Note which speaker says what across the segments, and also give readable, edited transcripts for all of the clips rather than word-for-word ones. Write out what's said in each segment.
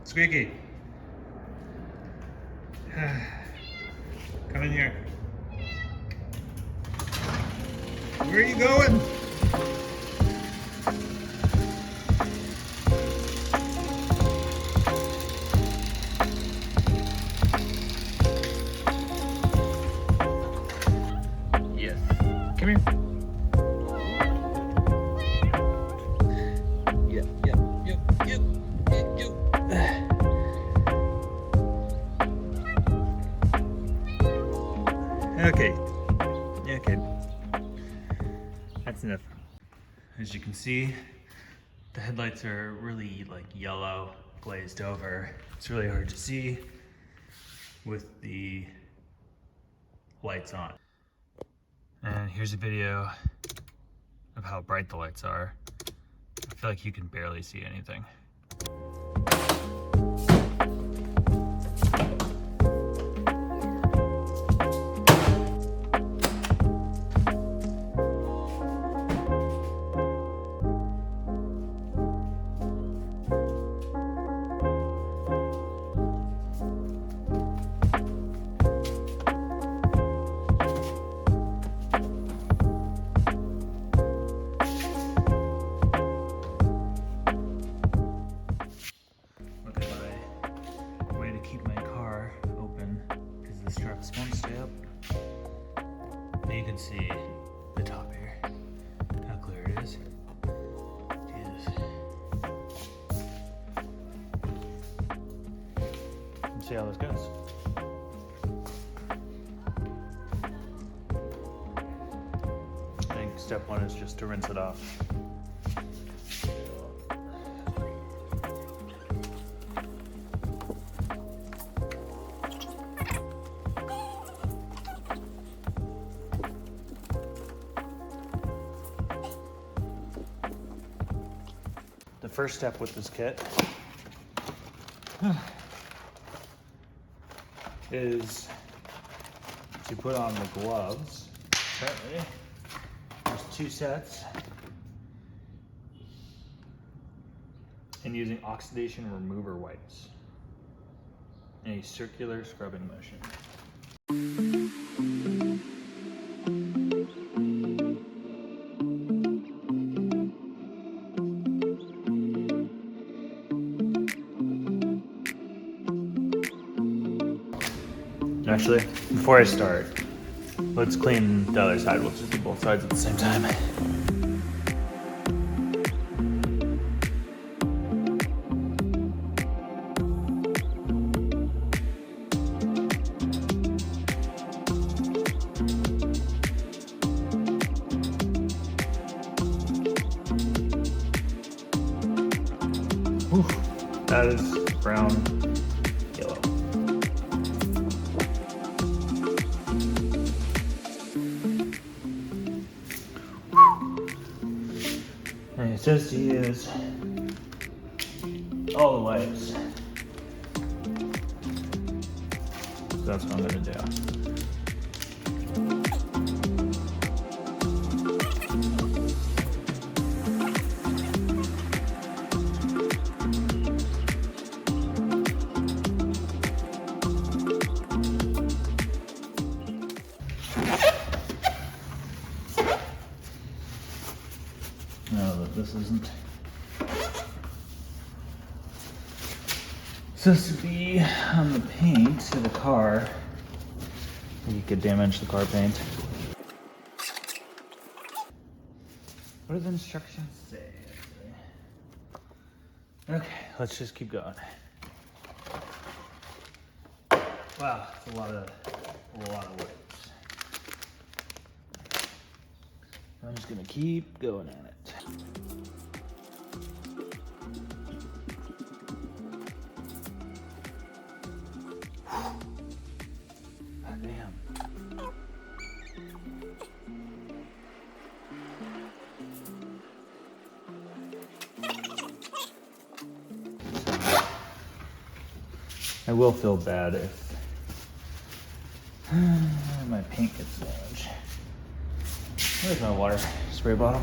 Speaker 1: Squeaky. Come in here. Where are you going? Yes. Come here. Yep. Okay. That's enough. As you can see, the headlights are really like yellow, glazed over. It's really hard to see with the lights on. And here's a video of how bright the lights are. I feel like you can barely see anything. Keep my car open because the straps won't stay up. Now you can see the top here, how clear it is. Jesus. Let's see how this goes. I think step one is just to rinse it off. The first step with this kit is to put on the gloves. Apparently, there's 2 sets, and using oxidation remover wipes in a circular scrubbing motion. Actually, before I start, let's clean the other side. We'll just do both sides at the same time. Whew, that is brown. And it says to use all the wipes. So that's what I'm going to do. No, this isn't supposed to be on the paint to the car. You could damage the car paint. What do the instructions say? Okay, let's just keep going. Wow, it's a lot of wipes. I'm just gonna keep going at it. God damn. I will feel bad if my paint gets damaged. Where's my water spray bottle?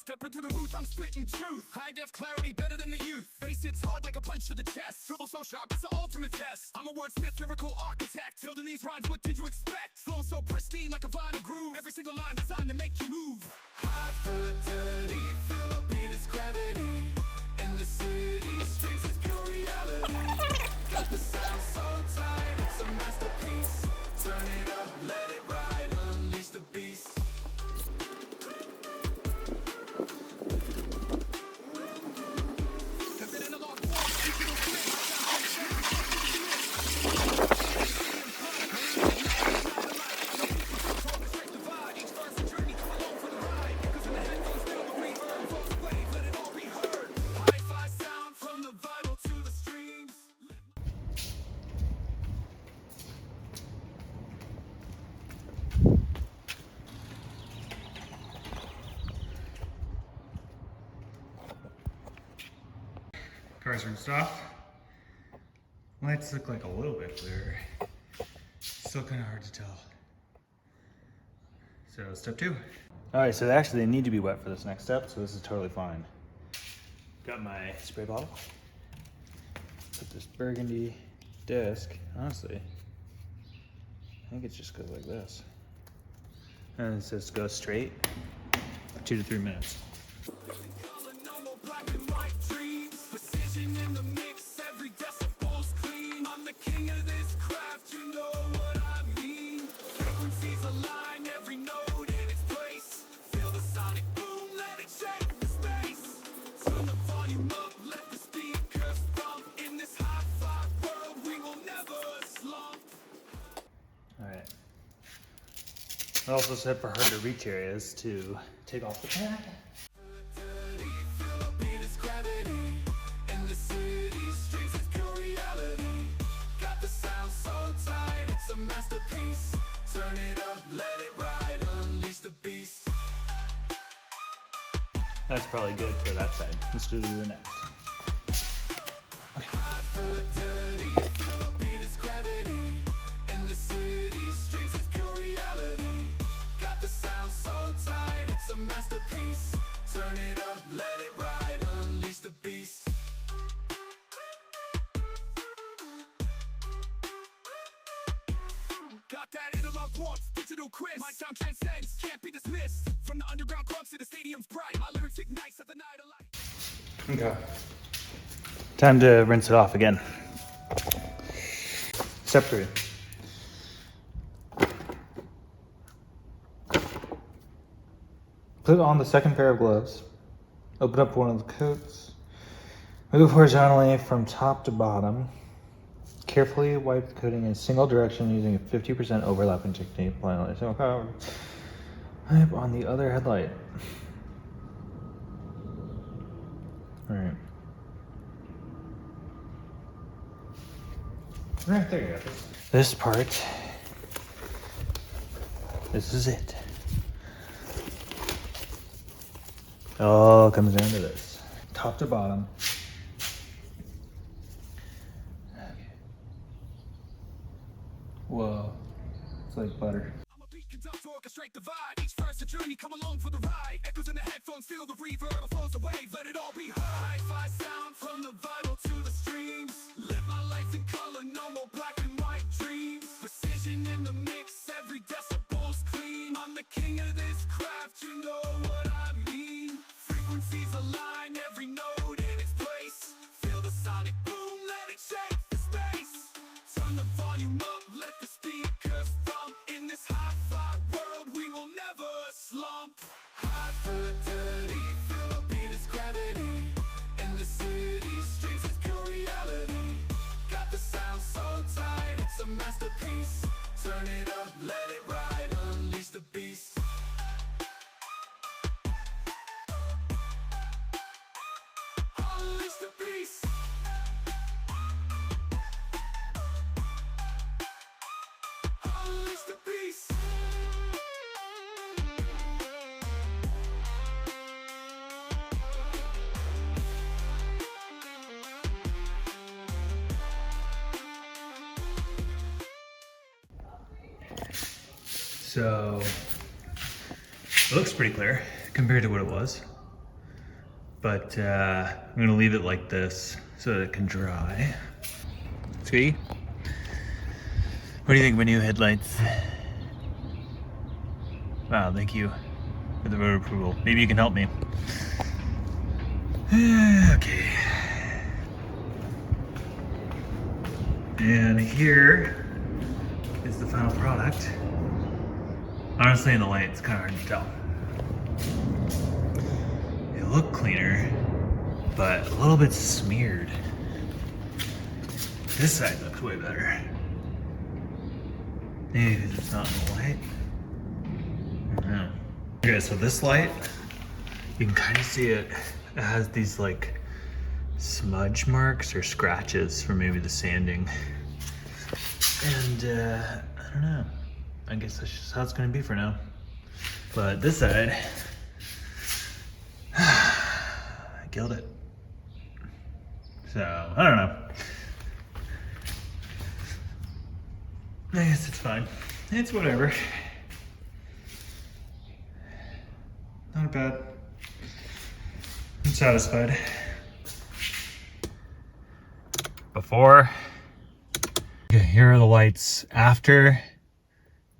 Speaker 2: Step into the booth, I'm spitting truth. High def clarity, better than the youth. Face hits hard like a punch to the chest. Dribble so sharp, it's the ultimate test. I'm a wordsmith, lyrical architect. Building these rhymes, what did you expect? Flow so pristine like a vinyl groove. Every single line designed to make you move. High fidelity, feel the beat is gravity. In the city, streets is pure reality. Got the sound so tight, it's a masterpiece. Turn it up, let it ride, unleash the beast.
Speaker 1: Cars rinsed off. Lights look like a little bit clearer. Still kind of hard to tell. So step 2. All right, so actually they need to be wet for this next step, so this is totally fine. Got my spray bottle. Put this burgundy disc, honestly, I think it just goes like this. And it says go straight for 2 to 3 minutes. I also said for hard to reach areas to take off the pad. That's probably good for that side. Let's do the next.
Speaker 2: Got that analog warmth, digital crisp. My sound transcends, can't be dismissed. From the underground clubs to the stadium's bright, my lyrics ignite at the night of light.
Speaker 1: Okay. Time to rinse it off again. Step 3. Put on the second pair of gloves. Open up one of the coats. Move horizontally from top to bottom. Carefully wipe the coating in a single direction using a 50% overlapping technique. Applying a single cover. Wipe on the other headlight. Alright. Right, there you go. This part, this is it. It all comes down to this. Top to bottom. Okay. Whoa, it's like butter.
Speaker 2: I'm a beat conductor, orchestrate the vibe. Each verse a journey, come along for the ride. Echoes in the headphones, feel the reverb. Flows the wave, let it all be heard. Hi-fi sound from the vital to the streams. Live my life in color, no more black and white dreams. Precision in the mix, every decibel's clean. I'm the king of this craft, you know what I mean. Frequencies align, every note in its place. Feel the sonic boom, let it shake the space. Turn the volume up, let the speakers thump. In this hi-fi world, we will never slump. High fidelity, feel the beat is gravity. In the city, streets is pure reality. Got the sound so tight, it's a masterpiece. Turn it up, let it ride, unleash the beast. Unleash the beast. Unleash the beast.
Speaker 1: So it looks pretty clear compared to what it was. but I'm gonna leave it like this so that it can dry. Sweetie, what do you think of my new headlights? Wow, thank you for the vote of approval. Maybe you can help me. Okay. And here is the final product. Honestly, in the light, it's kind of hard to tell. They look cleaner, but a little bit smeared. This side looks way better. Maybe because it's not in the light. I don't know. Okay, so this light, you can kind of see it. It has these like smudge marks or scratches from maybe the sanding. And I don't know. I guess that's just how it's gonna be for now. But this side, I killed it. So, I don't know. I guess it's fine. It's whatever. Not bad. I'm satisfied. Before. Okay, here are the lights after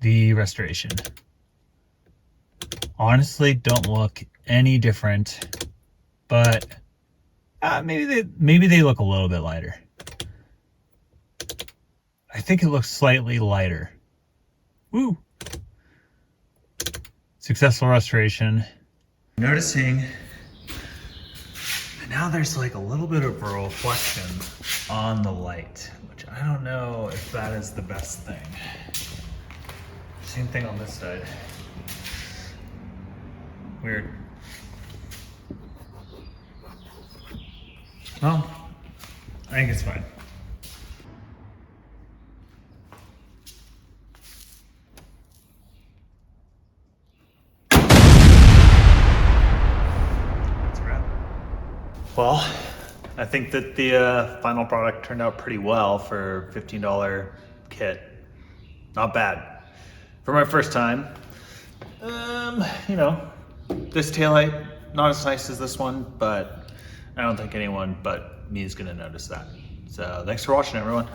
Speaker 1: the restoration. Honestly, don't look any different, but maybe they look a little bit lighter. I think it looks slightly lighter. Woo! Successful restoration. Noticing that now there's like a little bit of a reflection on the light, which I don't know if that is the best thing. Same thing on this side. Weird. Well, I think it's fine. That's a wrap. Well, I think that the final product turned out pretty well for a $15 kit. Not bad. For my first time, you know, this taillight, not as nice as this one, but I don't think anyone but me is gonna notice that. So thanks for watching, everyone.